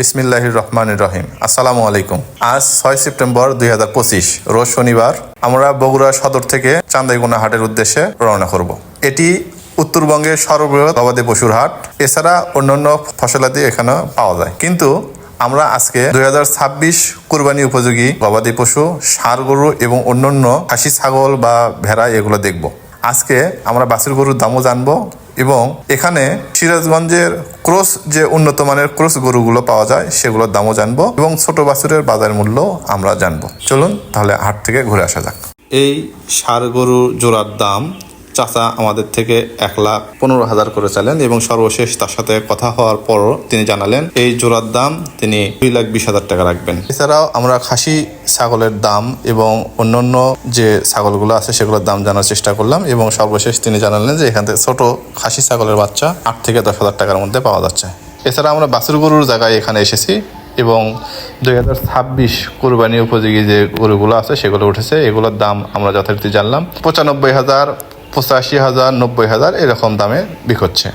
বিসমিল্লাহির রহমানির রহিম। আসসালামু আলাইকুম। আজ 6 সেপ্টেম্বর 2025 রোজ শনিবার। আমরা বগুড়া সদর থেকে চান্দাইগুনা হাটের উদ্দেশ্যে রওনা করব। এটি উত্তরবঙ্গের সর্ববৃহৎ গবাদি পশুর হাট। এছাড়া অন্যান্য ফসলাদি এখানে পাওয়া যায়, কিন্তু আমরা আজকে 2026 কুরবানি উপযোগী গবাদি পশু, ষাঁড় গরু এবং অন্যান্য খাসি ছাগল বা ভেড়া এগুলো দেখব। আজকে আমরা বাছুর গরুর দামও জানবো এবং এখানে সিরাজগঞ্জের ক্রস যে উন্নত মানের ক্রস গরুগুলো পাওয়া যায় সেগুলোর দামও জানবো এবং ছোট বাছুরের বাজার মূল্য আমরা জানবো। চলুন তাহলে হাট থেকে ঘুরে আসা যাক। এই ষাঁড় গরু জোড়ার দাম চাচা আমাদের থেকে 1,15,000 করে চাইলেন এবং সর্বশেষ তার সাথে কথা হওয়ার পরও তিনি জানালেন এই জোড়ার দাম তিনি 2,20,000 টাকা রাখবেন। এছাড়াও আমরা খাসি ছাগলের দাম এবং অন্যান্য যে ছাগলগুলো আছে সেগুলোর দাম জানার চেষ্টা করলাম এবং সর্বশেষ তিনি জানালেন যে এখান থেকে ছোট খাসি ছাগলের বাচ্চা 8 থেকে 10,000 টাকার মধ্যে পাওয়া যাচ্ছে। এছাড়া আমরা বাছুর গরুর জায়গায় এখানে এসেছি এবং 2026 কুরবানি উপযোগী যে গরুগুলো আছে সেগুলো উঠেছে। এগুলোর দাম আমরা যথারীতি জানলাম 95,000, 85,000, 90,000 এরকম দামে বিকোচ্ছে।